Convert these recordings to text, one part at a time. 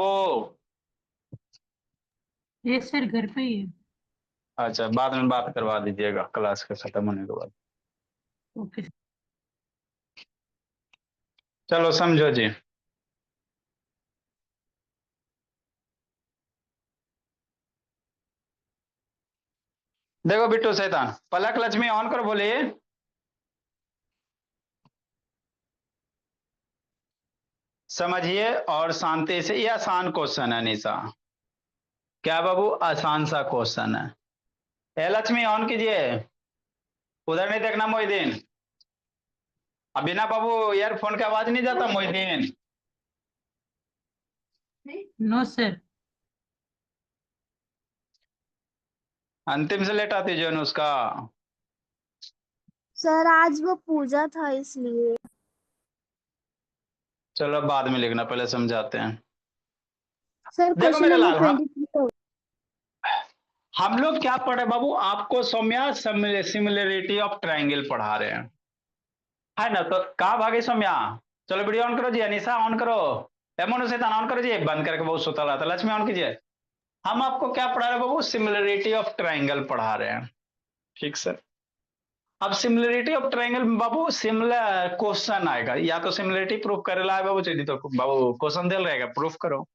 बाबू? ये सर घर पे ही है। अच्छा, बाद में बात करवा दीजिएगा क्लास के खत्म होने के बाद। ओके। चलो समझो जी। देखो बिट्टू शैतान, पलक लक्ष्मी ऑन करो, बोलिए। समझिए और शांति से, ये आसान क्वेश्चन है निशा। क्या बाबू? आसान सा क्वेश्चन है। ए लक्ष्मी ऑन कीजिए। उधर नहीं देखना मोहिदीन। अब बिना बाबू ईयरफोन की आवाज नहीं जाता मोहिदीन? No sir. अंतिम से लेटा दीजिए उसका। सर आज वो पूजा था इसलिए। चलो बाद में लिखना, पहले समझाते हैं। सर देखो क्वेश्चन मेरे नंबर लाल, 23। हम लोग क्या पढ़े बाबू? आपको सौम्या सिमिलरिटी ऑफ ट्राइंगल पढ़ा रहे हैं, है ना? तो कहा भागे सौम्या? चलो वीडियो ऑन करो जी। अनिशा ऑन करो। एमोन से ऑन करो जी, बंद करके बहुत सुता रहा था। लक्ष्मी ऑन कीजिए। हम आपको क्या पढ़ा रहे हैं बाबू? सिमिलरिटी ऑफ ट्राइंगल पढ़ा रहे हैं। ठीक सर। अब सिमिलरिटी ऑफ ट्राइंगल में बाबू सिमिलर क्वेश्चन आएगा, या तो सिमिलरिटी प्रूफ करेला है बाबू, चाहिए तो बाबू क्वेश्चन दे रहेगा, प्रूफ करो।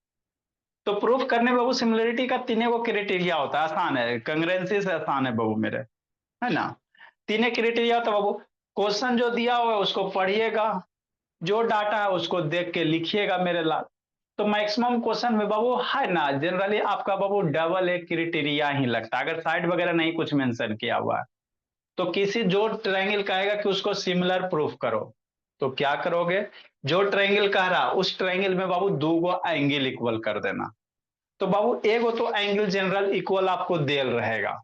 तो प्रूफ करने में बाबू सिमिलरिटी का तीन गो क्राइटेरिया होता है। आसान है, कंग्रेंसी से आसान है बाबू मेरे, है ना? तीन क्राइटेरिया होता है बाबू। क्वेश्चन जो दिया हुआ है उसको पढ़िएगा, जो डाटा है उसको देख के लिखिएगा मेरे लाल। तो मैक्सिमम क्वेश्चन में बाबू है ना, जनरली आपका बाबू डबल एक क्राइटेरिया ही लगता है, अगर साइड वगैरह नहीं कुछ मेंशन किया हुआ है। तो किसी जो ट्रायंगल कहेगा कि उसको सिमिलर प्रूफ करो, तो क्या करोगे? जो ट्रायंगल कह रहा उस ट्रायंगल में बाबू दो गो एंगल इक्वल कर देना। तो बाबू एगो तो एंगल जनरल इक्वल आपको देल रहेगा,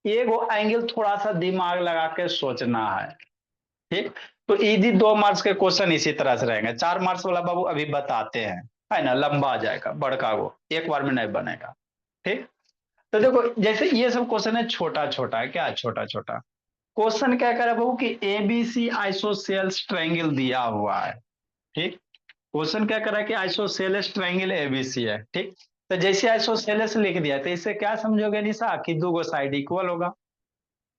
एगो एंगल थोड़ा सा दिमाग लगा के सोचना है। ठीक। तो इजी 2 मार्क्स के क्वेश्चन इसी तरह से रहेंगे। 4 मार्क्स वाला बाबू अभी बताते हैं, है ना? लंबा आ जाएगा, बड़का वो एक बार में नहीं बनेगा। ठीक। तो देखो जैसे ये सब क्वेश्चन है, छोटा छोटा है, क्या है छोटा छोटा। क्वेश्चन क्या कह रहा है बाबू कि एबीसी आइसोसेल्स ट्रायंगल दिया हुआ है। ठीक। क्वेश्चन क्या कर रहा है कि आइसोसेलेस ट्रायंगल एबीसी है। ठीक। तो जैसे आइसोसेलेस लिख दिया तो इससे क्या समझोगे निशा? कि दो गो साइड इक्वल होगा।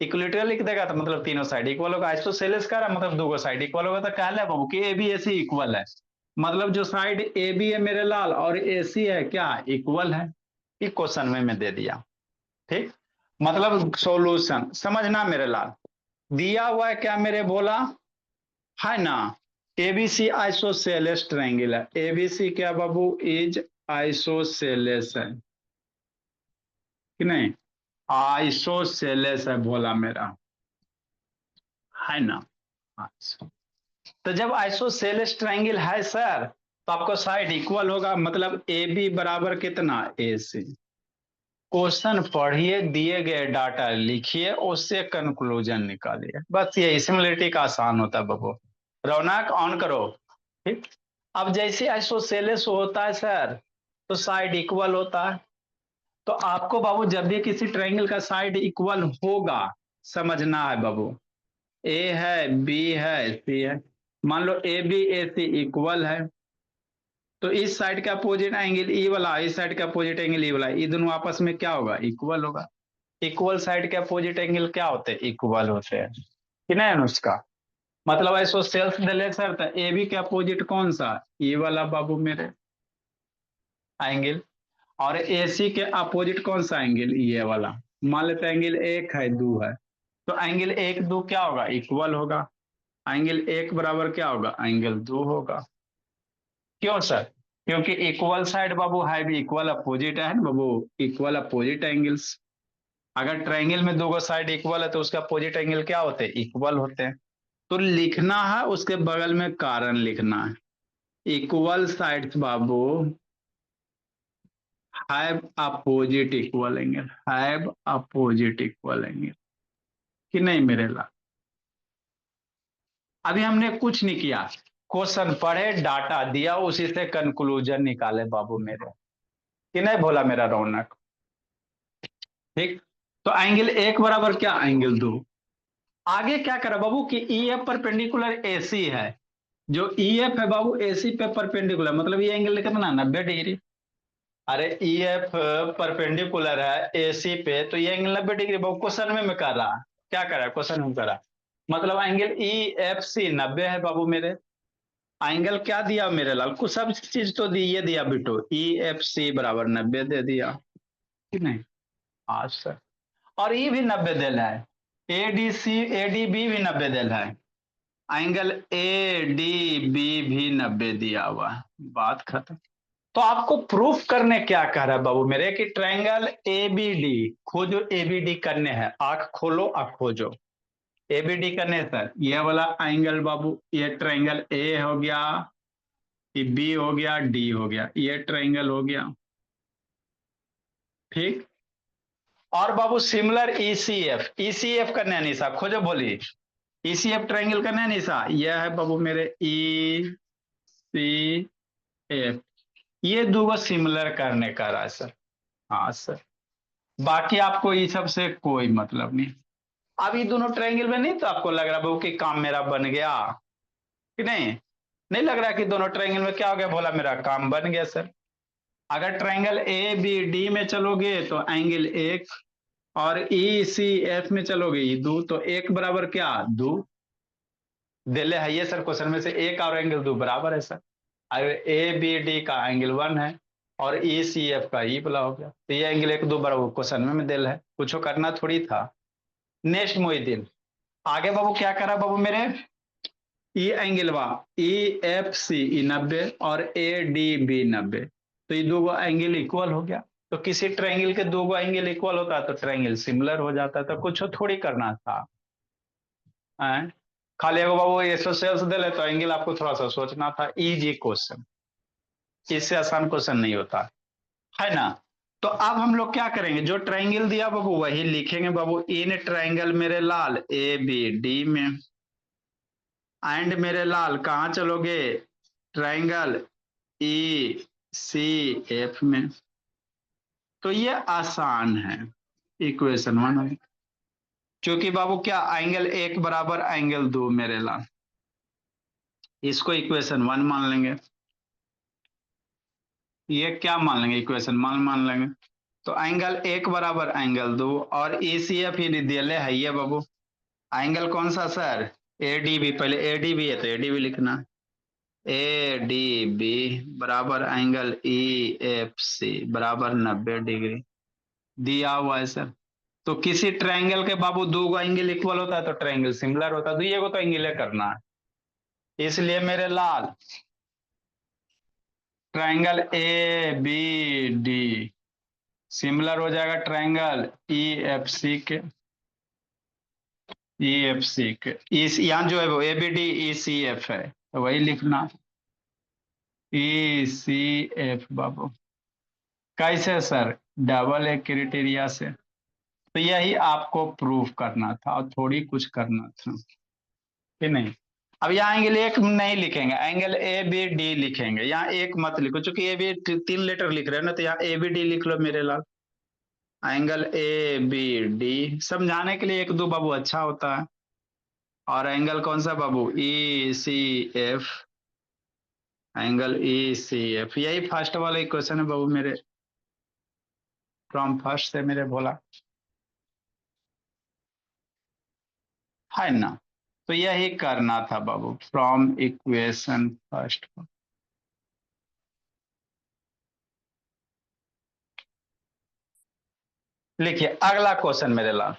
इक्वलिटरल लिख देगा तो मतलब तीनों साइड इक्वल होगा। आइसोसेलेस का रहा मतलब दो गो साइड इक्वल होगा। तो कहला है बाबू कि A B A C equal है, मतलब जो साइड ए बी है मेरे लाल और ए सी है क्या इक्वल है। ये क्वेश्चन में मैं दे दिया। ठीक। मतलब सॉल्यूशन समझना मेरे लाल। दिया हुआ है क्या मेरे बोला, है ना? एबीसी आइसोसेलेस ट्रायंगल है। एबीसी क्या बाबू? इज आइसोसेलेस है कि नहीं? आइसोसेलेस है बोला मेरा, है ना? तो जब आइसोसेलेस ट्रायंगल है सर, तो आपको साइड इक्वल होगा, मतलब ए बी बराबर कितना ए सी। क्वेश्चन पढ़िए, दिए गए डाटा लिखिए, उससे कंक्लूजन निकालिए, बस ये सिमिलरिटी का आसान होता है बाबू। रौनक ऑन करो। ठीक। अब जैसे आइसोसेलेस होता है सर, तो साइड इक्वल होता है। तो आपको बाबू जब भी किसी ट्रायंगल का साइड इक्वल होगा, समझना है बाबू। ए है, बी है, सी है। मान लो A B A C equal है, तो इस साइड का अपोजिट एंगल ई वाला, इस साइड का अपोजिट एंगल ई वाला, ये दोनों आपस में क्या होगा? इक्वल होगा। इक्वल साइड के अपोजिट एंगल क्या होते हैं? इक्वल होते हैं कि नहीं अनुष्का? मतलब ऐसो सेल्स दिले सर, तो ए बी के अपोजिट कौन सा? ई वाला बाबू मेरे एंगल। और ए सी के अपोजिट कौन सा एंगल? ये वाला। मान लेते एंगल एक है, दो है, तो एंगल एक दो क्या होगा? इक्वल होगा। एंगल एक बराबर क्या होगा? एंगल दो होगा। क्यों सर? क्योंकि इक्वल साइड बाबू है भी इक्वल अपोजिट है ना बाबू, इक्वल अपोजिट एंगल्स। अगर ट्रायंगल में दो साइड इक्वल है तो उसका अपोजिट एंगल क्या होते हैं? इक्वल होते हैं। तो लिखना है, उसके बगल में कारण लिखना है। Equal sides Babu have opposite equal angle, have opposite equal angle कि नहीं मेरे ला? अभी हमने कुछ नहीं किया, क्वेश्चन पढ़े, डाटा दिया, उसी से कंक्लूजन निकाले बाबू मेरे, कि नहीं बोला मेरा रौनक? ठीक। तो एंगल एक बराबर क्या? एंगल दो। आगे क्या करा बाबू कि ई एफ परपेंडिकुलर ए सी है। जो ई एफ है बाबू ए सी पे परपेंडिकुलर, मतलब ये एंगल कितना? 90 डिग्री। अरे ई एफ परपेंडिकुलर है ए सी पे, तो ये एंगल 90 डिग्री बाबू क्वेश्चन में कर रहा। क्या कर रहा है क्वेश्चन में कर रहा, मतलब एंगल ई एफ सी 90 है बाबू मेरे। एंगल क्या दिया मेरे लाल, कुछ सब चीज तो दी, ये दिया बिटो ई एफ सी बराबर 90 दे दिया कि नहीं। हाँ सर, और ई भी 90 दिल है, A D C A D B भी 90 दिल है, एंगल ए डी बी भी 90 दिया हुआ है, बात खत्म। तो आपको प्रूफ करने क्या कह रहा है बाबू मेरे कि ट्रायंगल ए बी डी खोजो, ए बी डी करने हैं, आंख खोलो आंख खोजो, ए बी डी करने हैं सर। ये वाला एंगल बाबू, ये ट्रायंगल ए हो गया, ये बी हो गया, डी हो गया, ये ट्रायंगल हो गया, ठीक। और बाबू सिमिलर ईसीएफ करने हैं निशा, खोजो बोली, ईसीएफ ट्रायंगल करने हैं निशा, यह है बाबू मेरे ई सी एफ, ये दो सिमिलर करने का रहा है सर। हाँ सर, बाकी आपको ये सब से कोई मतलब नहीं। अब ये दोनों ट्रायंगल में नहीं तो आपको लग रहा है कि काम मेरा बन गया कि नहीं, नहीं लग रहा कि दोनों ट्रायंगल में क्या हो गया, बोला मेरा काम बन गया सर। अगर ट्रायंगल ए बी डी में चलोगे तो एंगल एक, और ई सी एफ में चलोगे ये दो, तो एक बराबर क्या दो, दिले है ये सर क्वेश्चन में से, एक और एंगल दो बराबर है सर। अगर ए बी डी का एंगल 1 है और ई सी एफ का ई वाला हो गया, तो ये एंगल एक दो बराबर क्वेश्चन में दिल है, कुछ करना थोड़ी था। नेक्स्ट मोहिद्दीन, आगे बाबू क्या करा बाबू मेरे, ई एंगल वा ई एफ सी ई 90 और ए डी बी 90, तो ये दो एंगल इक्वल हो गया। तो किसी ट्रायंगल के दो एंगल इक्वल होता है तो ट्रायंगल सिमिलर हो जाता है, तो कुछ थोड़ी करना था। हैं? खाली एगो बाबू एसोसिएल्स दे ले तो एंगल आपको थोड़ा सा सोचना था, इजी क्वेश्चन, इससे आसान क्वेश्चन नहीं होता है ना। तो अब हम लोग क्या करेंगे, जो ट्रायंगल दिया बाबू वही लिखेंगे बाबू, इन ट्रायंगल मेरे लाल ए बी डी में, एंड मेरे लाल कहाँ चलोगे, ट्रायंगल ई सी एफ में। तो ये आसान है, इक्वेशन 1, क्योंकि बाबू क्या एंगल एक बराबर एंगल दो मेरे लाल, इसको इक्वेशन 1 मान लेंगे, ये क्या मान लेंगे इक्वेशन मान लेंगे। तो एंगल एक बराबर एंगल दो, और ए सी एफ ये दिया है ये बाबू, एंगल कौन सा सर, ए डी बी, पहले ए डी बी है तो ए डी बी लिखना, ए डी बी बराबर एंगल ई एफ सी बराबर 90 डिग्री दिया हुआ है सर। तो किसी ट्रायंगल के बाबू दो एंगल इक्वल होता है तो ट्रायंगल सिमिलर होता है, तो ये को तो एंगल करना है, इसलिए मेरे लाल triangle A B D similar हो जाएगा ट्रायंगल ई एफ सी के, ई एफ सी के, इस यहाँ जो है वो A B D E C F है, तो वही लिखना ई सी एफ बाबू। कैसे सर, डबल ए क्राइटेरिया से। तो यही आपको प्रूफ करना था और थोड़ी कुछ करना था कि नहीं। अब यहाँ एंगल एक नहीं लिखेंगे, एंगल ए बी डी लिखेंगे, यहाँ एक मत लिखो, चूंकि ए बी 3 लेटर लिख रहे हैं ना, तो यहाँ ए बी डी लिख लो मेरे लाल, एंगल ए बी डी समझाने के लिए एक दो बाबू अच्छा होता है। और एंगल कौन सा बाबू, E C F, angle E C F, यही फर्स्ट वाला इक्वेशन है बाबू मेरे, फ्रॉम फर्स्ट से मेरे बोला है ना। तो यही करना था बाबू फ्रॉम इक्वेशन फर्स्ट। लिखिए अगला क्वेश्चन मेरे लाल,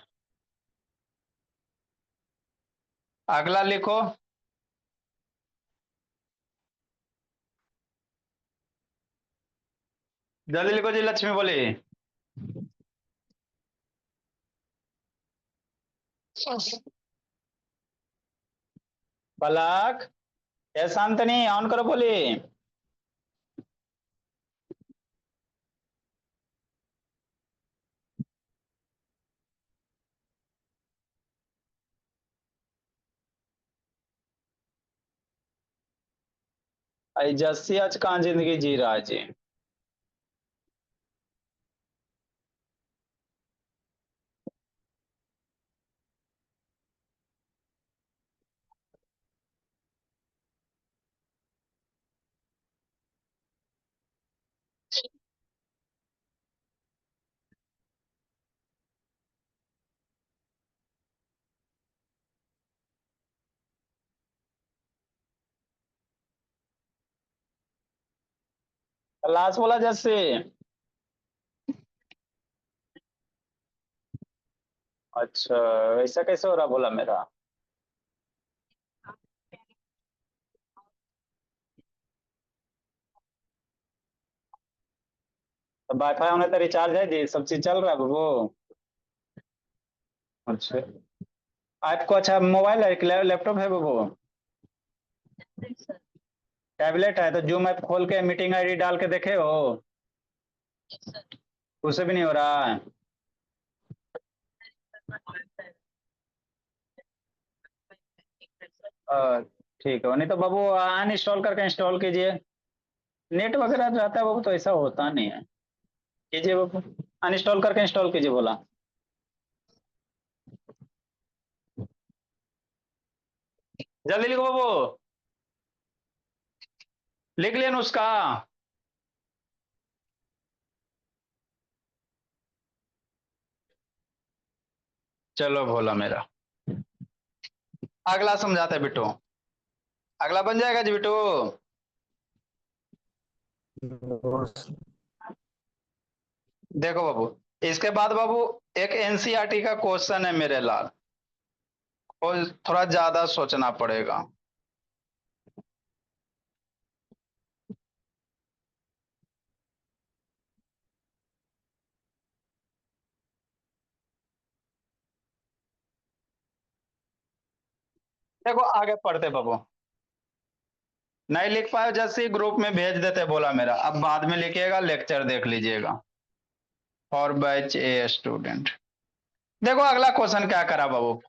अगला लिखो, जल्दी लिखो जी, लक्ष्मी बोली। पलक, ये शांतनी ऑन करो बोली। आई जस्सी आज कहाँ जिंदगी जी रहा है जी। लास्ट बोला जैसे। अच्छा, ऐसा कैसे हो रहा बोला मेरा। तो वाईफाई होने तो रिचार्ज है जी, सब चीज चल रहा है वो। अच्छा, आपको अच्छा मोबाइल है कि लैपटॉप है वो। टैबलेट है तो जूम ऐप खोल के मीटिंग आईडी डाल के देखे हो। उससे भी नहीं हो रहा है। ठीक है, नहीं तो बाबू अनइंस्टॉल करके इंस्टॉल कीजिए। नेट वगैरह रहता है बाबू तो ऐसा होता नहीं है। कीजिए बाबू, अनइंस्टॉल करके इंस्टॉल कीजिए बोला। जल्दी लिखो बाबू। लिख लिया नुस्खा। चलो भोला मेरा, अगला समझाते हैं बिट्टू। अगला बन जाएगा जी बिट्टू। देखो बाबू, इसके बाद बाबू एक एनसीईआरटी का क्वेश्चन है मेरे लाल, और थोड़ा ज्यादा सोचना पड़ेगा। देखो आगे पढ़ते बाबू। नहीं लिख पाए जैसे ही ग्रुप में भेज देते बोला मेरा, अब बाद में लिखिएगा, लेक्चर देख लीजिएगा। और बैच ए स्टूडेंट। देखो अगला क्वेश्चन क्या करा बाबू।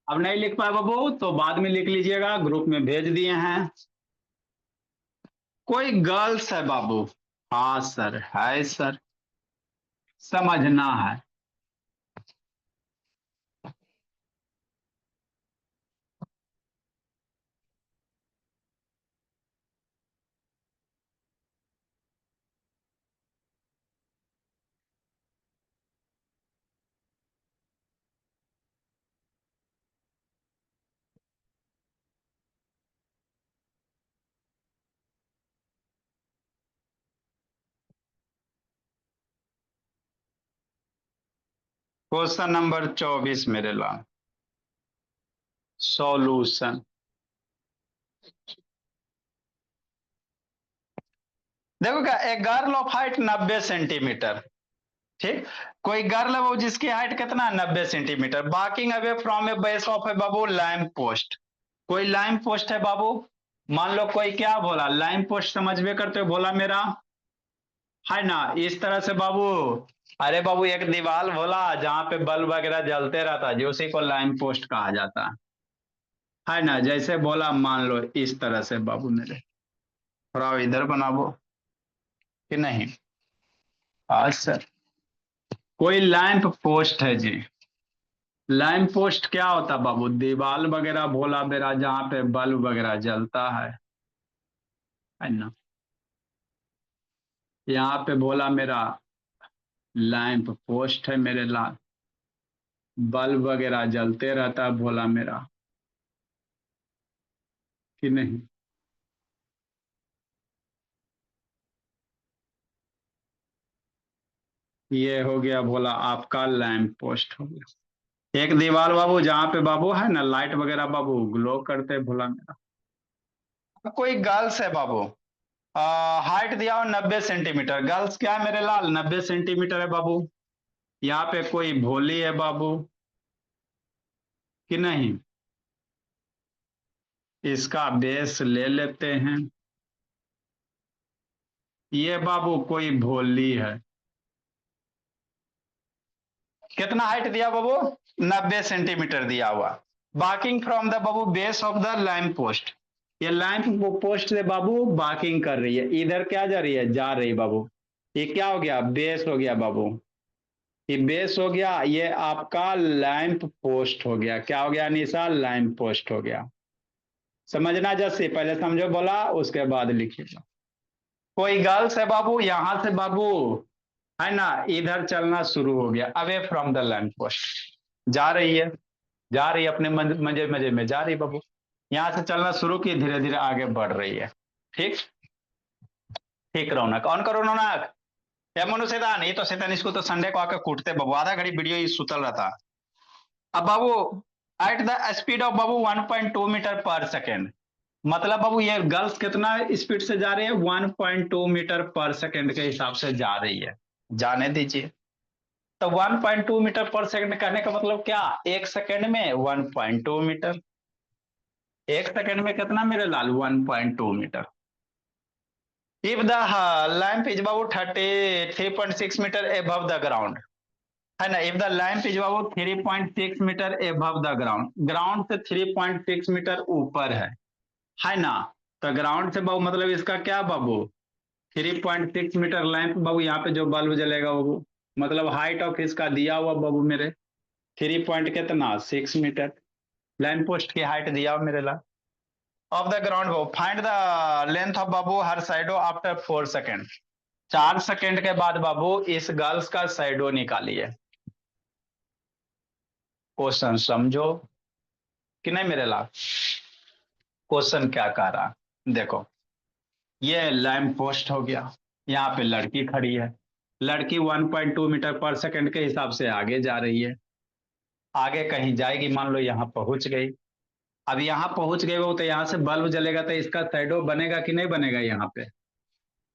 अब नहीं लिख पाए बाबू तो बाद में लिख लीजिएगा, ग्रुप में भेज दिए हैं। कोई गर्ल्स है बाबू। हाँ सर, है सर, समझना है। क्वेश्चन नंबर 24 मेरे लाल, सॉल्यूशन। देखो क्या, एक गर्ल ऑफ हाइट 90 सेंटीमीटर। ठीक, कोई गर्ल है वो जिसकी हाइट कितना है, 90 centimetre, walking away from A base of A Babu lamp post. कोई लैंप पोस्ट है बाबू, मान लो कोई क्या बोला, लैंप पोस्ट समझ में करते हो बोला मेरा, है ना, इस तरह से बाबू। अरे बाबू एक दीवार बोला जहां पे बल्ब वगैरह जलते रहता है, जो उसी को लैंप पोस्ट कहा जाता है ना, जैसे बोला मान लो इस तरह से बाबू मेरे। थोड़ा इधर बनाबो कि नहीं। हाँ सर, कोई लैंप पोस्ट है जी। लैंप पोस्ट क्या होता है बाबू, दीवार वगैरह भोला मेरा जहाँ पे बल्ब वगैरह जलता है ना। यहाँ पे भोला मेरा लैंप पोस्ट है मेरे लाल, बल्ब वगैरह जलते रहता है भोला मेरा, कि नहीं। ये हो गया भोला आपका लैंप पोस्ट हो गया। एक दीवार बाबू जहाँ पे बाबू है ना लाइट वगैरह बाबू ग्लो करते भोला मेरा। कोई गर्ल्स है बाबू, हाइट दिया हो 90 सेंटीमीटर, गर्ल्स क्या है मेरे लाल, 90 सेंटीमीटर है बाबू। यहाँ पे कोई भोली है बाबू, कि नहीं। इसका बेस ले लेते हैं। ये बाबू कोई भोली है, कितना हाइट दिया बाबू, 90 सेंटीमीटर दिया हुआ। Barking from the Babu base of the lamp post, ये लैंप पोस्ट से बाबू बाकिंग कर रही है, इधर क्या जा रही है, जा रही बाबू। ये क्या हो गया, बेस हो गया बाबू। ये बेस हो गया, ये आपका लैंप पोस्ट हो गया, क्या हो गया निशा, लैंप पोस्ट हो गया। समझना जैसे पहले समझो बोला, उसके बाद लिखिएगा। कोई गर्ल्स है बाबू, यहां से बाबू है ना इधर चलना शुरू हो गया, away from the land post, जा रही है, जा रही है अपने मजे मजे में जा रही बाबू, यहां से चलना शुरू की, धीरे धीरे आगे बढ़ रही है। ठीक ठीक रौनक, ऑन करो रौनक। या मनु शैतान, ये तो शैतान इसको तो संडे को आकर कूटते बाबू, आधा घड़ी वीडियो ये सुतल रहता। अब बाबू एट द स्पीड ऑफ बाबू 1.2 मीटर पर सेकेंड, मतलब बाबू ये गर्ल्स कितना स्पीड से जा रही है, 1.2 मीटर पर सेकेंड के हिसाब से जा रही है, जाने दीजिए। तो 1.2 मीटर पर सेकंड कहने का मतलब क्या, एक सेकंड में 1.2 मीटर, एक सेकंड में कितना मेरे लाल, 1.2 metre. If the lamp is about 3.6 metre above the ground, है ना, if the lamp is about 3.6 metre above the ground, ground से 3.6 मीटर ऊपर है ना, तो ग्राउंड से बाबू मतलब इसका क्या बाबू, 3.6 मीटर लैंप बाबू, यहाँ पे जो बल्ब जलेगा बाबू, मतलब हाइट ऑफ इसका दिया हुआ बाबू मेरे 3.6 मीटर, लैंप पोस्ट की हाइट दिया हुआ मेरे ला ऑफ द ग्राउंड बाबू, फाइंड द लेंथ ऑफ बाबू हर साइडो आफ्टर 4 सेकेंड, 4 सेकेंड के बाद बाबू इस गर्ल्स का साइडो निकालिए। क्वेश्चन समझो कि नहीं मेरे ला, क्वेश्चन क्या कह रहा, देखो ये लैंप पोस्ट हो गया, यहाँ पे लड़की खड़ी है, लड़की 1.2 मीटर पर सेकंड के हिसाब से आगे जा रही है, आगे कहीं जाएगी, मान लो यहाँ पहुंच गई। अब यहाँ पहुंच गए वो तो यहाँ से बल्ब जलेगा तो इसका शैडो बनेगा कि नहीं बनेगा, यहाँ पे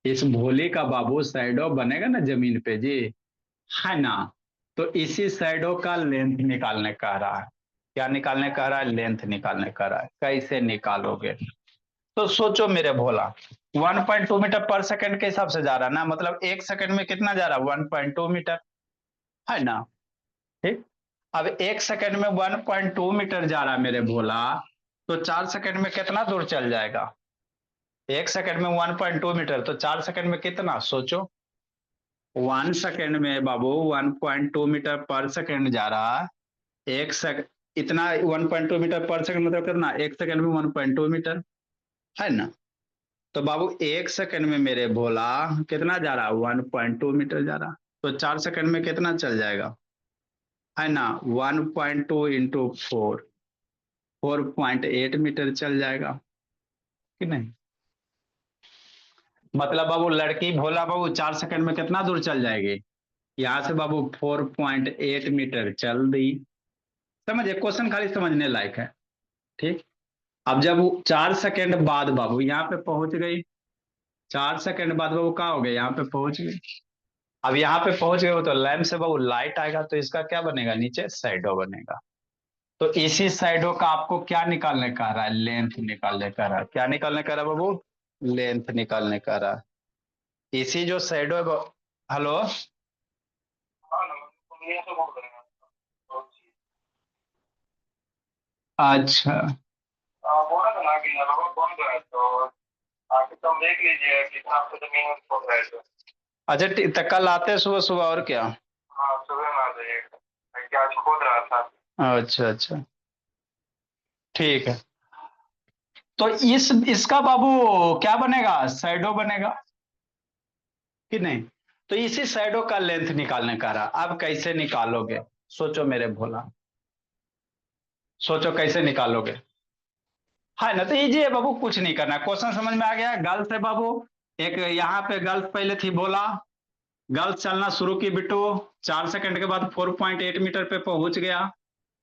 इस भोले का बाबू शैडो बनेगा ना जमीन पे जी, है ना, तो इसी शैडो का लेंथ निकालने कह रहा है, क्या निकालने कह रहा है, लेंथ निकालने कह रहा है। कैसे निकालोगे, तो सोचो मेरे भोला, 1.2 मीटर पर सेकंड के हिसाब से जा रहा है ना, मतलब एक सेकंड में कितना जा रहा है, 1.2 मीटर, है ना। ठीक, अब एक सेकंड में 1.2 मीटर जा रहा है मेरे भोला, तो 4 सेकंड में कितना दूर चल जाएगा, एक सेकंड में 1.2 मीटर, तो 4 सेकंड में कितना, सोचो 1 सेकंड में बाबू 1.2 मीटर पर सेकंड जा रहा है, एक सेकंड इतना 1.2 मीटर पर सेकंड मतलब कितना, एक सेकंड में 1.2 मीटर, है ना। तो बाबू एक सेकंड में मेरे भोला कितना जा रहा है, 1.2 मीटर जा रहा, तो 4 सेकंड में कितना चल जाएगा, है ना, 1.2 इंटू 4.8 मीटर चल जाएगा कि नहीं। मतलब बाबू लड़की भोला बाबू 4 सेकंड में कितना दूर चल जाएगी, यहां से बाबू 4.8 मीटर चल दी। समझे, क्वेश्चन खाली समझने लायक है। ठीक, अब जब 4 सेकंड बाद बाबू यहाँ पे पहुंच गई, 4 सेकंड बाद बाबू कहा हो गया, यहाँ पे पहुंच गई। अब यहाँ पे पहुंच गए हो तो लैंप से बाबू लाइट आएगा, तो इसका क्या बनेगा, नीचे शैडो बनेगा। तो इसी शैडो का आपको क्या निकालने का रहा है, लेंथ निकालने का रहा है, क्या निकालने का रहा है बाबू, लेंथ निकालने का रहा है। इसी जो शैडो है हेलो, अच्छा बोला था ना कि लगभग बंद है, तो आके तुम देख लीजिए कितना आपको जमीन में खोद रहे थे। अच्छा तो कल आते हैं सुबह सुबह, और क्या। हाँ सुबह में आ जाइएगा, क्या आज खोद रहा था। अच्छा अच्छा ठीक है, तो इसका बाबू क्या बनेगा, शैडो बनेगा कि नहीं। तो इसी शैडो का लेंथ निकालने का रहा, अब कैसे निकालोगे, सोचो मेरे भोला, सोचो कैसे निकालोगे। है ना, तो इजी है बाबू, कुछ नहीं करना, क्वेश्चन समझ में आ गया। गर्ल्स है बाबू, एक यहाँ पे गर्ल्स पहले थी बोला, गर्ल्स चलना शुरू की बिट्टू, 4 सेकंड के बाद 4.8 मीटर पे पहुंच गया,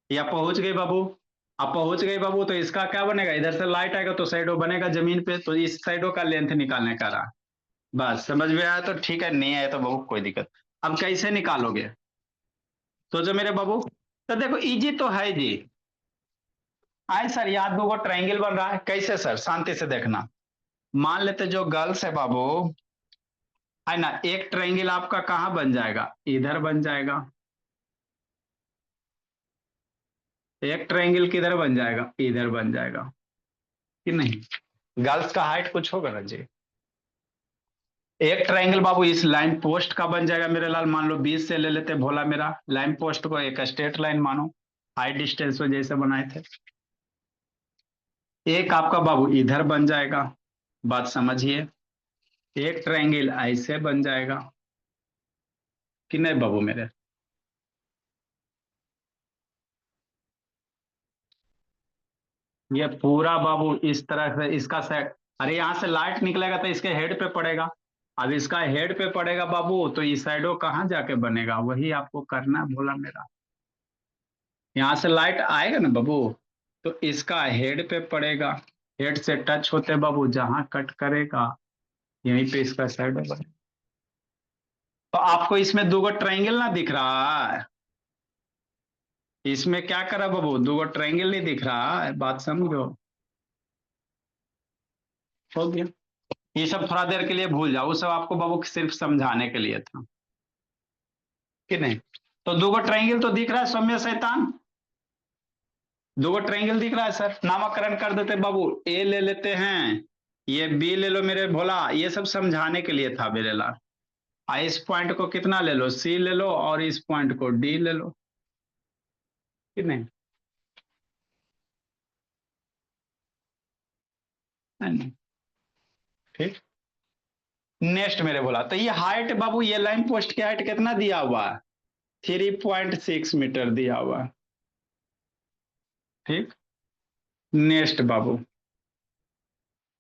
या पहुंच गई बाबू। अब पहुंच गई बाबू तो इसका क्या बनेगा, इधर से लाइट आएगा तो शैडो बनेगा जमीन पे, तो इस शैडो का लेंथ निकालने का रहा। बस समझ में आया तो ठीक है, नहीं आया तो बाबू कोई दिक्कत। अब कैसे निकालोगे, सोचो मेरे बाबू। तो देखो इजी तो है जी, आए सर यहाँ दो ट्रायंगल बन रहा है, कैसे सर, शांति से देखना। मान लेते जो गर्ल्स है बाबू, है ना, एक ट्रायंगल आपका कहाँ बन जाएगा, इधर बन जाएगा, एक ट्रायंगल किधर बन जाएगा, इधर बन जाएगा कि नहीं। गर्ल्स का हाइट कुछ होगा ना जी, एक ट्रायंगल बाबू इस लाइन पोस्ट का बन जाएगा मेरे लाल, मान लो 20 से ले लेते भोला, मेरा लाइन पोस्ट को एक स्ट्रेट लाइन मानो, हाई डिस्टेंस पे जैसे बनाए थे। एक आपका बाबू इधर बन जाएगा, बात समझिए, एक ट्रायंगल ऐसे बन जाएगा कि नहीं बाबू मेरे। ये पूरा बाबू इस तरह से इसका सेट, अरे यहां से लाइट निकलेगा तो इसके हेड पे पड़ेगा। अब इसका हेड पे पड़ेगा बाबू तो ये शैडो कहाँ जाके बनेगा, वही आपको करना बोला मेरा। यहां से लाइट आएगा ना बाबू तो इसका हेड पे पड़ेगा, हेड से टच होते बाबू जहां कट करेगा यहीं पे इसका शैडो बनेगा। तो आपको इसमें दो ट्रायंगल ना दिख रहा है, इसमें क्या करा बाबू, दो ट्रायंगल नहीं दिख रहा है, बात समझो। हो गया, ये सब थोड़ा देर के लिए भूल जाओ, वो सब आपको बाबू सिर्फ समझाने के लिए था कि नहीं। तो दो ट्रायंगल तो दिख रहा है सौम्य शैतान, दो ट्रायंगल दिख रहा है सर, नामकरण कर देते बाबू, ए ले लेते हैं, ये बी ले लो मेरे भोला, ये सब समझाने के लिए था मेरे लाल। इस पॉइंट को कितना ले लो, सी ले लो, और इस पॉइंट को डी ले लो कि नहीं, है नहीं? ठीक, नेक्स्ट मेरे बोला, तो ये हाइट बाबू, ये लाइन पोस्ट की हाइट कितना दिया हुआ है, 3.6 मीटर दिया हुआ है। ठीक, नेक्स्ट बाबू,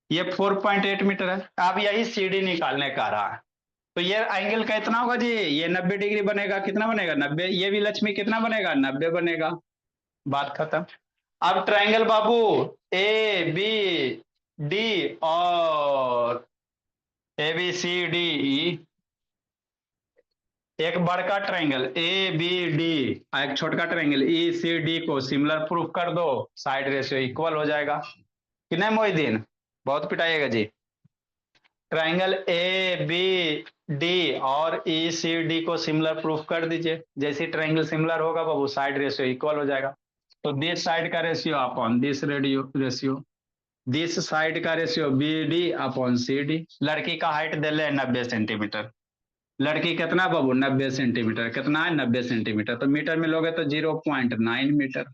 ये 4.8 मीटर है। अब यही सीडी निकालने का रहा है, तो ये एंगल का इतना होगा जी, ये 90 डिग्री बनेगा, कितना बनेगा 90, ये भी लक्ष्मी कितना बनेगा 90 बनेगा, बात खत्म। अब ट्रायंगल बाबू ए बी डी, और ए बी सी डी, एक बड़का ट्रायंगल ए बी डी, एक छोटका ट्रायंगल ई सी डी को सिमिलर प्रूफ कर दो, साइड रेशियो इक्वल हो जाएगा कि नहीं मोहिदीन, बहुत पिटाइएगा जी। ट्रायंगल ए बी डी और ई सी डी को सिमिलर प्रूफ कर दीजिए, जैसे ट्रायंगल सिमिलर होगा बाबू साइड रेशियो इक्वल हो जाएगा। तो दिस साइड का ratio upon this ratio, this side का ratio B D upon C D. लड़की का हाइट दे ले 90 सेंटीमीटर, लड़की कितना बाबू 90 सेंटीमीटर, कितना है 90 सेंटीमीटर, तो मीटर में लोगे तो 0.9 मीटर।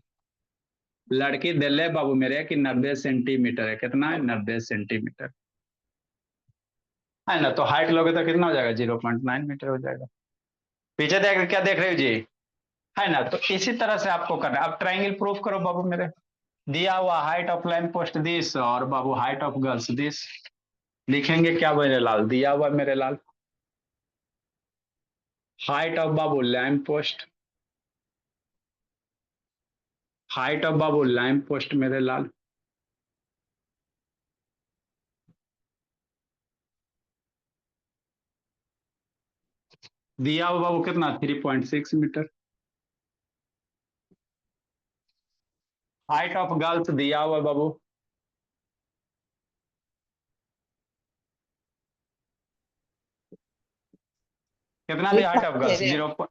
लड़की दे ले बाबू मेरे कि 90 सेंटीमीटर है, कितना है 90 सेंटीमीटर, है ना। तो हाइट लोगे तो कितना हो जाएगा 0.9 मीटर हो जाएगा। पीछे देख क्या देख रहे हो जी, है ना। तो इसी तरह से आपको करना है। अब ट्रायंगल प्रूफ करो बाबू मेरे, दिया हुआ height of lamp post this, और बाबू हाइट ऑफ गर्ल्स दिस, लिखेंगे क्या मेरे लाल, दिया हुआ मेरे लाल, हाइट ऑफ बाबू लैंप पोस्ट, हाइट ऑफ बाबू लैंप पोस्ट मेरे लाल, दिया हुआ बाबू कितना 3.6 मीटर। हाइट ऑफ गर्ल्स दिया हुआ बाबू, कितना दिया height of girls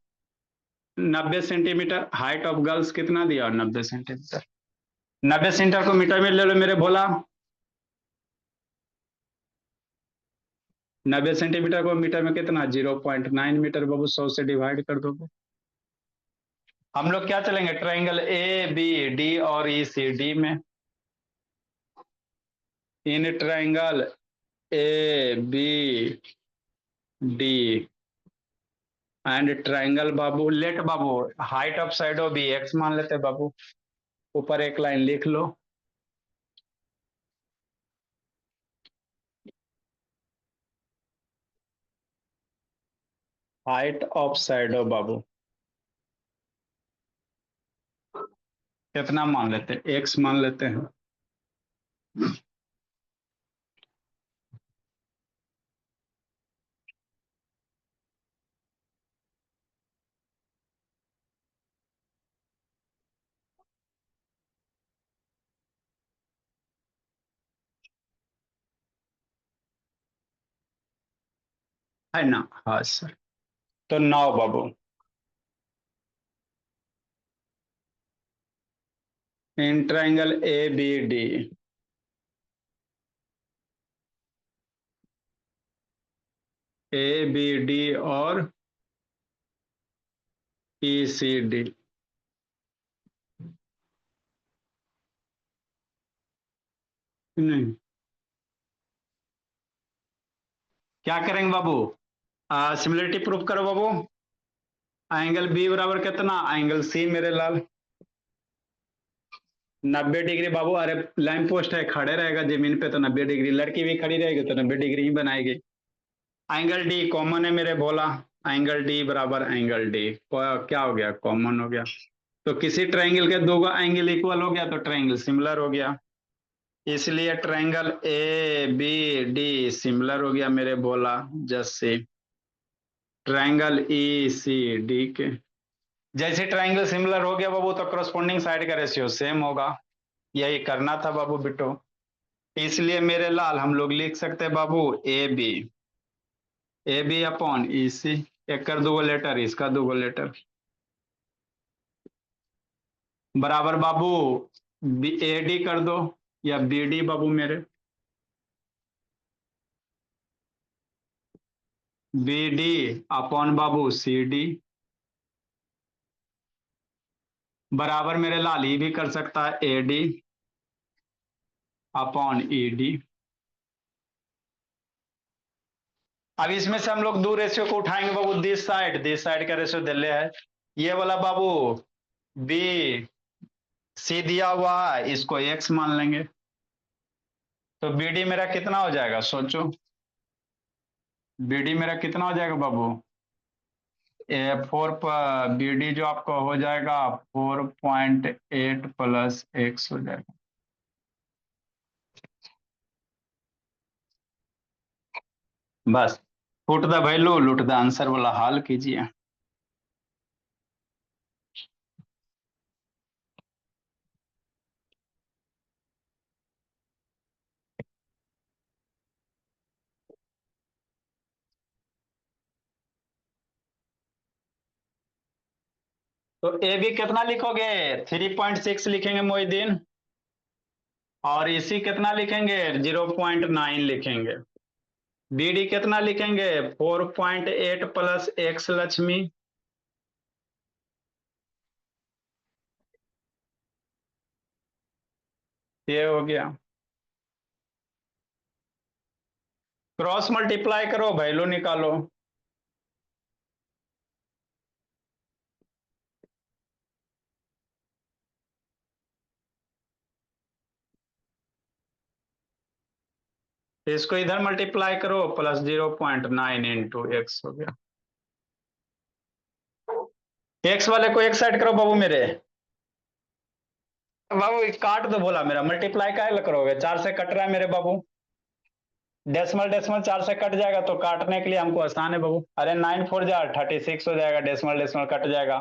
90 centimetre, height of girls कितना दिया 90 सेंटीमीटर। 90 सेंटीमीटर को मीटर में ले लो मेरे भोला, 90 सेंटीमीटर को मीटर में कितना 0.9 मीटर बाबू, 100 से डिवाइड कर दोगे। हम लोग क्या चलेंगे ट्रायंगल ए बी डी और ई सी डी में, in triangle A B D and triangle बाबू, लेट बाबू हाइट ऑफ शैडो भी एक्स मान लेते बाबू, ऊपर एक लाइन लिख लो, हाइट ऑफ शैडो बाबू कितना मान लेते हैं, एक्स मान लेते हैं। है ना, हाँ सर। तो 9 बाबू, in triangle A B D, A B D और ई सी डी, नहीं क्या करेंगे बाबू? सिमिलरिटी प्रूफ करो बाबू। एंगल बी बराबर कितना? एंगल सी मेरे लाल 90 डिग्री बाबू। अरे लैंप पोस्ट है, खड़े रहेगा जमीन पे तो 90 डिग्री, लड़की भी खड़ी रहेगी तो 90 डिग्री ही बनाएगी। एंगल डी कॉमन है मेरे भोला, एंगल डी बराबर एंगल डी क्या हो गया? कॉमन हो गया। तो किसी ट्रायंगल के दो एंगल इक्वल हो गया तो ट्रायंगल सिमिलर हो गया, इसलिए triangle A B D similar हो गया मेरे भोला। जस्ट से ट्रायंगल ई सी डी के जैसे ट्रायंगल सिमिलर हो गया बाबू, तो करस्पॉन्डिंग साइड का रेशियो सेम होगा। यही करना था बाबू बिट्टो, इसलिए मेरे लाल हम लोग लिख सकते हैं बाबू ए बी अपॉन ई सी। एक कर दो लेटर, इसका दो लेटर बराबर बाबू ए डी कर दो या बी डी बाबू मेरे, बी डी अपॉन बाबू सी डी बराबर मेरे लाल ई भी कर सकता है A D upon E D. अब इसमें से हम लोग दो रेशियो को उठाएंगे बाबू, दिस साइड का रेशियो दिले है, ये वाला बाबू बी सी दिया हुआ है, इसको एक्स मान लेंगे। तो बी डी मेरा कितना हो जाएगा सोचो? बी डी मेरा कितना हो जाएगा बाबू? फोर बी डी जो आपका हो जाएगा 4.8 प्लस एक्स हो जाएगा। बस पुट द वैल्यू लुट द आंसर वाला हल कीजिए। तो ए बी कितना लिखोगे? 3.6 लिखेंगे मोहिदीन, और इसी कितना लिखेंगे? 0.9 लिखेंगे। बी डी कितना लिखेंगे? 4.8 प्लस एक्स लक्ष्मी। ये हो गया। क्रॉस मल्टीप्लाई करो, वैल्यू निकालो। इसको इधर मल्टीप्लाई करो, प्लस 0.9 इंटू एक्स हो गया। एक्स वाले को एक साइड करो बाबू मेरे, बाबू काट दो बोला मेरा, मल्टीप्लाई का करोगे? 4 से कट रहा है मेरे बाबू, डेसिमल डेसिमल 4 से कट जाएगा तो काटने के लिए हमको आसान है बाबू। अरे 9 4 जा 36 हो जाएगा, डेसिमल डेसिमल कट जाएगा।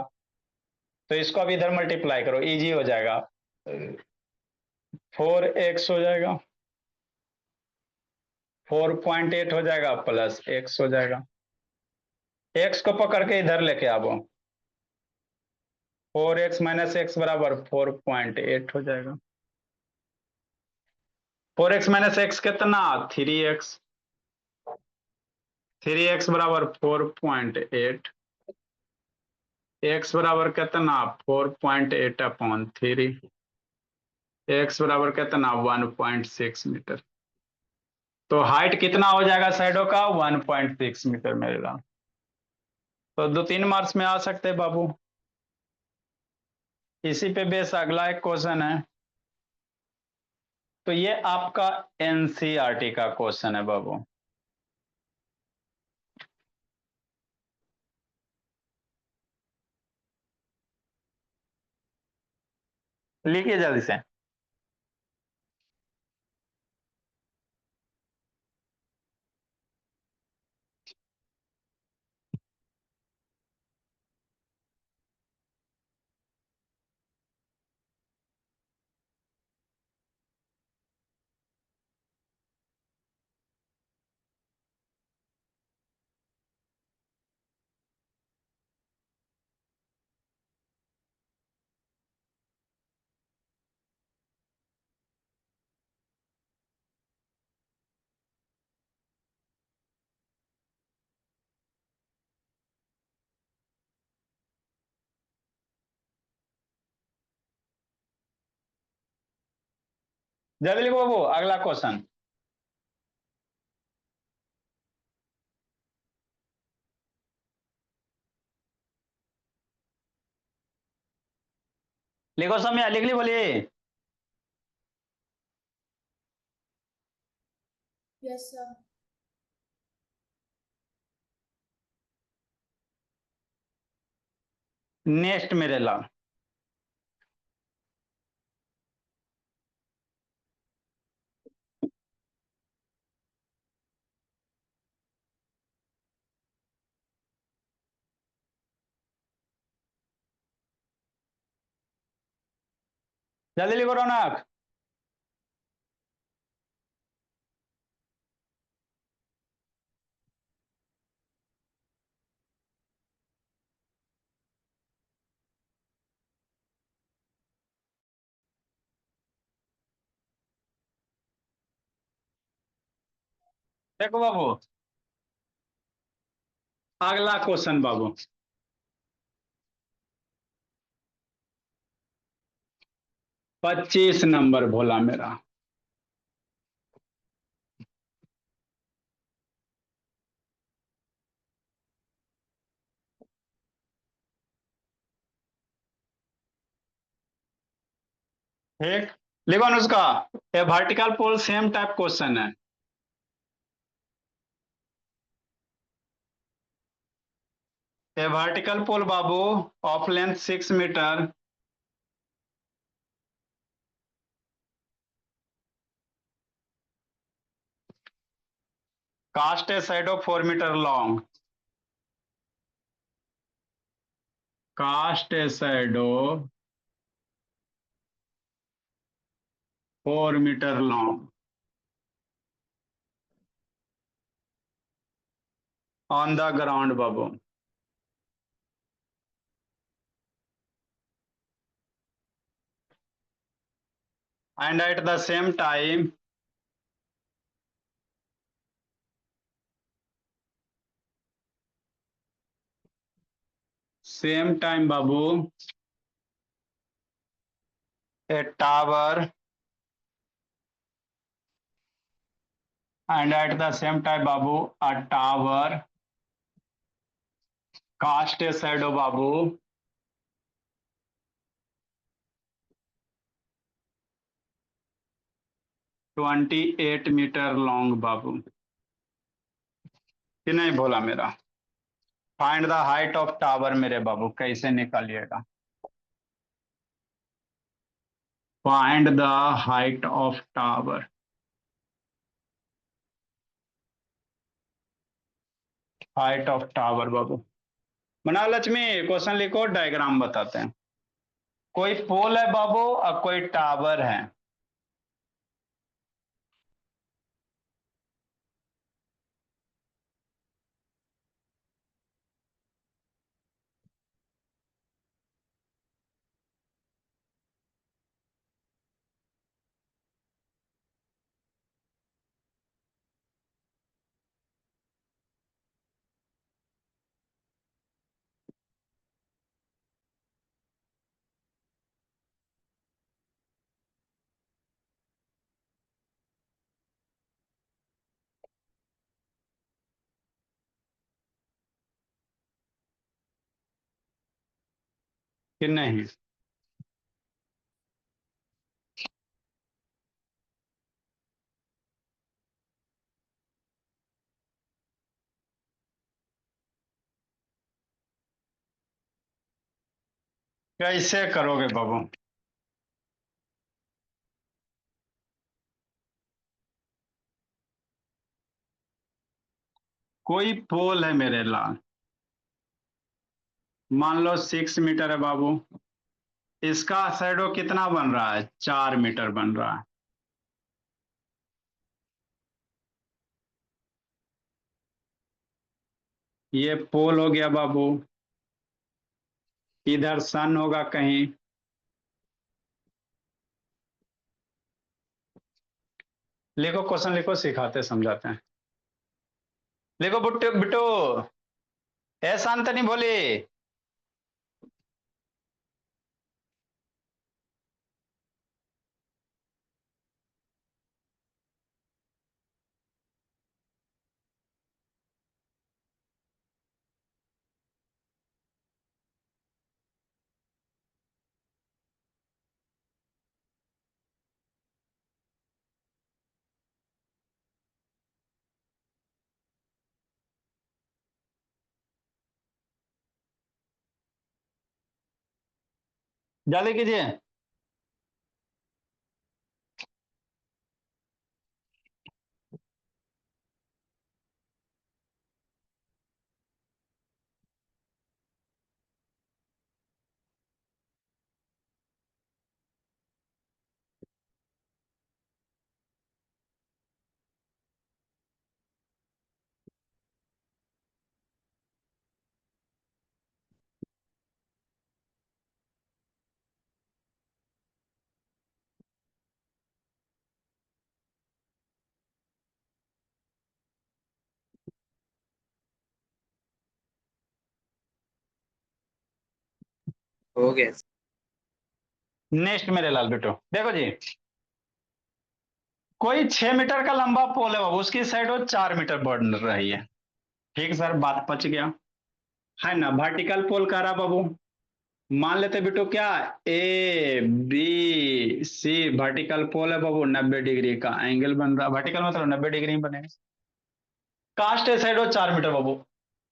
तो इसको अब इधर मल्टीप्लाई करो, इजी हो जाएगा। 4x हो जाएगा, 4.8 हो जाएगा प्लस x हो जाएगा। x को पकड़ के इधर लेके आओ, 4x माइनस एक्स बराबर 4.8 हो जाएगा। 4x माइनस एक्स कितना? 3x, 3x बराबर 4.8, x बराबर कितना? 4.8 अपॉन 3, x बराबर कितना? 1.6 मीटर। तो हाइट कितना हो जाएगा साइडों का? 1.6 मीटर मेरे लाल। तो 2-3 मार्क्स में आ सकते हैं बाबू। इसी पे बेस अगला एक क्वेश्चन है, तो ये आपका एनसीईआरटी का क्वेश्चन है बाबू। लिखिए जल्दी से। जल्दी लिखो बाबू अगला क्वेश्चन। लिखो सौम्या, लिख ली, बोलिए। Yes sir. नेक्स्ट मेरे लाल। जल्दी लिखो रौनक। देखो बाबू, अगला क्वेश्चन बाबू, 25 नंबर भोला मेरा। ठीक, लिखो Anushka. A vertical pole same type question है। ए वर्टिकल पोल बाबू of length 6 meter, cast a shadow 4 meter long, cast a shadow 4 meter long on the ground बाबू, and at the same time बाबू a tower, and at the same time बाबू a tower cast a shadow बाबू 28 meter long बाबू। कि नहीं बोला मेरा? Find the height of tower मेरे बाबू, कैसे निकालिएगा? Find the height of tower, height of tower बाबू। मना लक्ष्मी, क्वेश्चन लिखो, डायग्राम बताते हैं। कोई पोल है बाबू और कोई टावर है। कि नहीं? कैसे करोगे बाबू? कोई पोल है मेरे लाल, मान लो 6 मीटर है बाबू। इसका शैडो कितना बन रहा है? 4 मीटर बन रहा है। ये पोल हो गया बाबू, इधर सन होगा कहीं, लिखो क्वेश्चन लिखो, सिखाते समझाते हैं। लिखो बुट्टू बिट्टू, ए शांत नहीं बोली। जल्दी कीजिए। हो गया। नेक्स्ट मेरे लाल बेटो देखो जी, कोई 6 मीटर का लंबा पोल है बाबू, उसकी साइड वो 4 मीटर बढ़ रही है। ठीक सर, बात पच गया है ना। वर्टिकल पोल कह रहा बाबू, मान लेते बेटो क्या, ए बी सी वर्टिकल पोल है बाबू, 90 डिग्री का एंगल बन रहा, वर्टिकल मतलब 90 डिग्री बनेगा। कास्ट ए साइड वो 4 मीटर बाबू,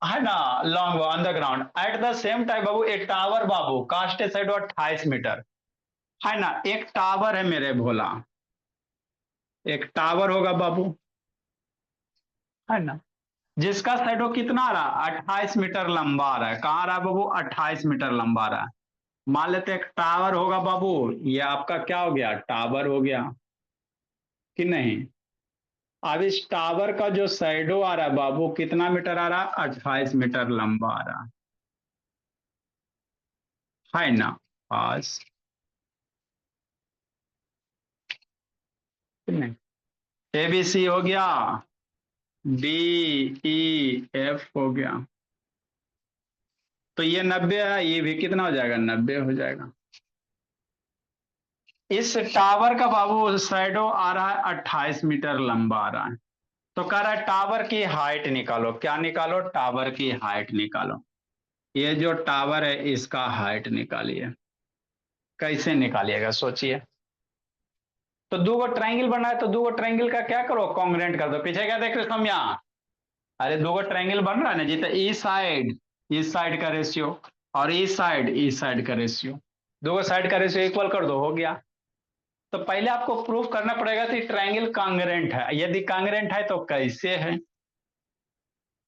है ना, long underground. At the same time बाबू एक टावर बाबू, कास्ट ए साइड वो 28 मीटर, है ना। एक टावर है मेरे भोला, एक टावर होगा बाबू, है ना, जिसका साइड वो कितना आ रहा, 28 मीटर लंबा आ रहा है। कहाँ आ रहा है बाबू, 28 मीटर लंबा आ रहा है। मान लेते एक टावर होगा बाबू, ये आपका क्या हो गया, टावर हो गया कि नहीं। अब इस टावर का जो साइडो आ रहा है बाबू, कितना मीटर आ रहा है, 28 मीटर लंबा आ रहा है ना। पास कि नहीं, ए बी सी हो गया, डी ई एफ हो गया, तो ये 90 है, ये भी कितना हो जाएगा, 90 हो जाएगा। इस टावर का बाबू साइडो आ रहा है 28 मीटर लंबा आ रहा है। तो कह रहा है टावर की हाइट निकालो, क्या निकालो, टावर की हाइट निकालो। ये जो टावर है इसका हाइट निकालिए। कैसे निकालिएगा सोचिए। तो दो गो ट्रायंगल बना है, तो दो गो ट्रायंगल का क्या करो, कॉन्ग्रेंट कर दो। पीछे क्या देख रहे हो समझा, अरे दो गो ट्रायंगल बन रहा है ना जी, तो इस साइड का रेशियो और इस साइड का रेशियो, दो साइड का रेशियो इक्वल कर दो, हो गया। तो पहले आपको प्रूफ करना पड़ेगा कि ट्रायंगल कांग्रेंट है। यदि कांग्रेंट है तो कैसे है,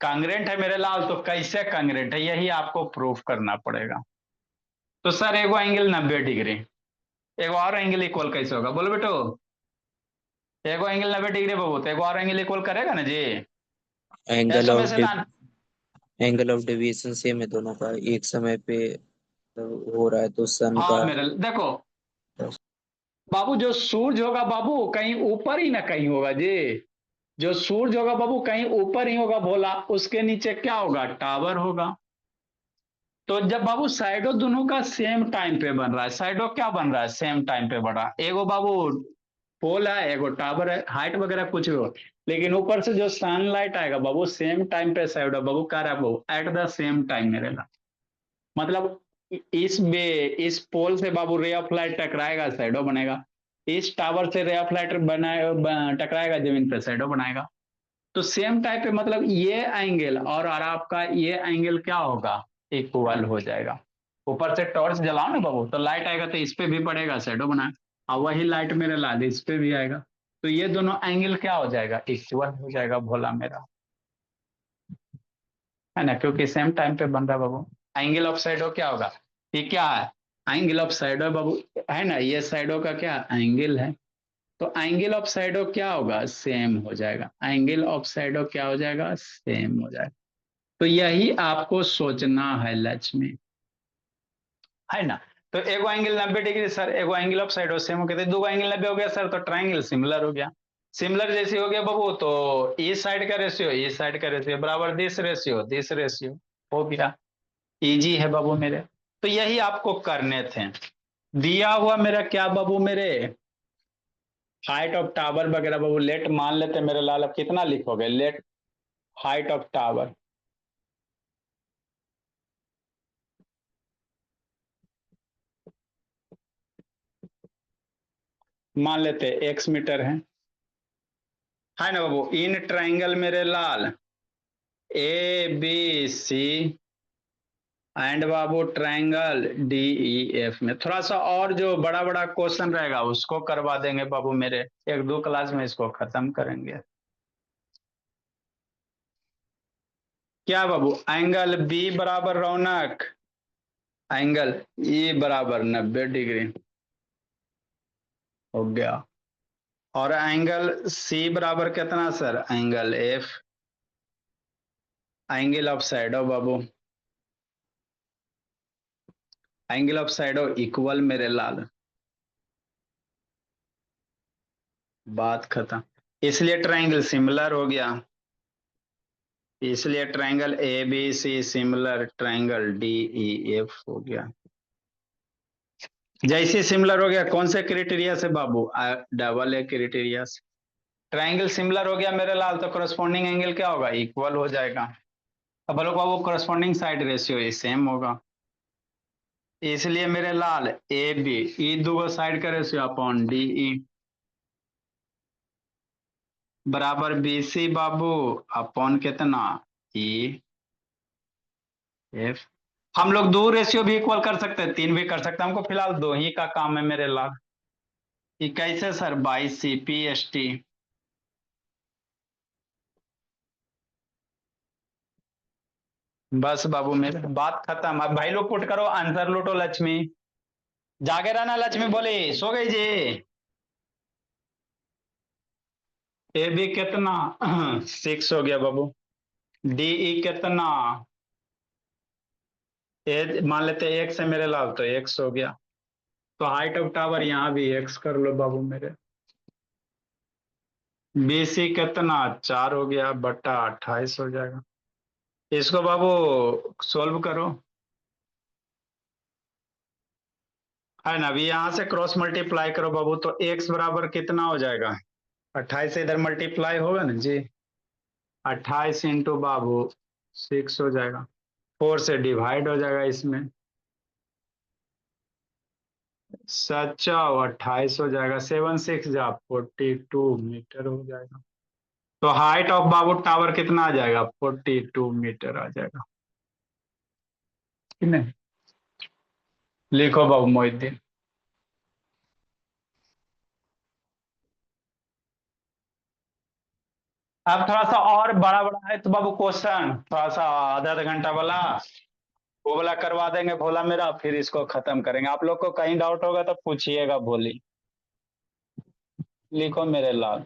कांग्रेंट है मेरे लाल, तो कैसे कांग्रेंट है, यही आपको प्रूफ करना पड़ेगा। तो सर एगो एंगल 90 डिग्री, एगो और एंगल इक्वल कैसे होगा, बोलो बेटो। एगो एंगल 90 डिग्री बाबू, तो एगो और एंगल इक्वल करेगा ना जी। एंगल ऐसो में ऑफ से ना, एंगल ऑफ डेविएशन सेम है दोनों का, एक समय पे हो रहा है तो सन हाँ का। मेरे देखो बाबू, जो सूरज होगा बाबू कहीं ऊपर ही ना कहीं होगा जी। जो सूरज होगा बाबू कहीं ऊपर ही होगा भोला, उसके नीचे क्या होगा, टावर होगा। तो जब बाबू साइडो दोनों का सेम टाइम पे बन रहा है, साइडो क्या बन रहा है, सेम टाइम पे बन रहा है। एगो बाबू पोल है, एगो टावर है, हाइट वगैरह कुछ भी हो, लेकिन ऊपर से जो सनलाइट आएगा बाबू सेम टाइम पे साइडो बाबू कह रहा है बाबू एट द सेम टाइम मेरे ला, मतलब इस पोल से बाबू रे ऑफ लाइट टकराएगा, शैडो बनेगा। इस टावर से रे ऑफ लाइट टकराएगा जमीन पे, शैडो बनाएगा। तो सेम टाइप पे मतलब ये एंगल और आपका ये एंगल क्या होगा, इक्वल हो जाएगा। ऊपर से टॉर्च जलाओ ना बाबू, तो लाइट आएगा तो इस पे भी पड़ेगा, शैडो बनाएगा, और वही लाइट मेरे ला दे इस पे भी आएगा। तो ये दोनों एंगल क्या हो जाएगा, इक्वल हो जाएगा भोला मेरा, है ना, क्योंकि सेम टाइम पे बन रहा है बाबू। एंगल ऑफ साइडो क्या होगा, ये क्या है, एंगल ऑफ साइडो बाबू, है ना, ये साइडो का क्या एंगल है। तो एंगल ऑफ साइडो क्या होगा, सेम हो जाएगा। एंगल ऑफ साइडो क्या हो जाएगा, सेम हो जाएगा। तो यही आपको सोचना है लक्ष्य में, है ना। तो एगो एंगल 90 डिग्री सर, एगो एंगल ऑफ साइडो सेम हो गया, दो एंगल 90 हो गया सर, तो ट्राइंगल सिमिलर हो गया। सिमिलर जैसे हो गया बाबू, तो इस साइड का रेशियो इस साइड का रेशियो बराबर दिस रेशियो हो गया। इजी है बाबू मेरे। तो यही आपको करने थे। दिया हुआ मेरा क्या बाबू मेरे, हाइट ऑफ टावर वगैरह बाबू, लेट मान लेते मेरे लाल, अब कितना लिखोगे, लेट हाइट ऑफ टावर, मान लेते x मीटर है ना बाबू। इन ट्राइंगल मेरे लाल ए बी सी, एंड बाबू ट्रायंगल DEF में थोड़ा सा और जो बड़ा बड़ा क्वेश्चन रहेगा उसको करवा देंगे बाबू मेरे, 1-2 क्लास में इसको खत्म करेंगे। क्या बाबू, एंगल B बराबर रौनक, एंगल E बराबर 90 डिग्री हो गया, और एंगल C बराबर कितना sir, angle F, angle of shadow Babu, angle of shadow equal मेरे लाल, बात खत्म। इसलिए ट्रायंगल सिमिलर हो गया, इसलिए triangle ABC similar triangle DEF हो गया। जैसे सिमिलर हो गया कौन से क्राइटेरिया से बाबू, डबल ए क्राइटेरिया से। ट्रायंगल सिमिलर हो गया मेरे लाल तो करस्पॉन्डिंग एंगल क्या होगा, इक्वल हो जाएगा। अब बोलो बाबू करस्पॉन्डिंग साइड रेशियो सेम होगा, इसलिए मेरे लाल AB ई दो साइड का रेशियो अपॉन DE बराबर BC बाबू अपॉन कितना EF। हम लोग 2 रेशियो भी इक्वल कर सकते हैं, 3 भी कर सकते हैं, हमको फिलहाल 2 ही का काम है मेरे लाल। ये कैसे सर, बाई CPST। बस बाबू मेरे बात खत्म। अब भाई लोग पुट करो आंसर, लूटो लक्ष्मी, जागे रहना लक्ष्मी, बोली सो गई जी। ए बी कितना 6 हो गया बाबू, DE कितना, ए मान लेते हैं 1 से मेरे लाल तो X हो गया, तो हाइट ऑफ टावर यहाँ भी X कर लो बाबू मेरे। BC कितना 4 हो गया बटा 28 हो जाएगा। इसको बाबू सॉल्व करो, है ना। अभी यहां से क्रॉस मल्टीप्लाई करो बाबू, तो X बराबर कितना हो जाएगा, 28 से इधर मल्टीप्लाई होगा ना जी, 28 इंटू बाबू 6 हो जाएगा, 4 से डिवाइड हो जाएगा इसमें, 28 हो जाएगा, 7 6 जा 42 मीटर हो जाएगा। तो हाइट ऑफ बाबू टावर कितना आ जाएगा, 42 मीटर आ जाएगा कि नहीं। लिखो बाबू मोहिद्दीन। अब थोड़ा सा और बड़ा बड़ा है तो बाबू क्वेश्चन थोड़ा सा आधा आधा घंटा वाला वो वाला करवा देंगे भोला मेरा, फिर इसको खत्म करेंगे। आप लोग को कहीं डाउट होगा तो पूछिएगा भोली। लिखो मेरे लाल।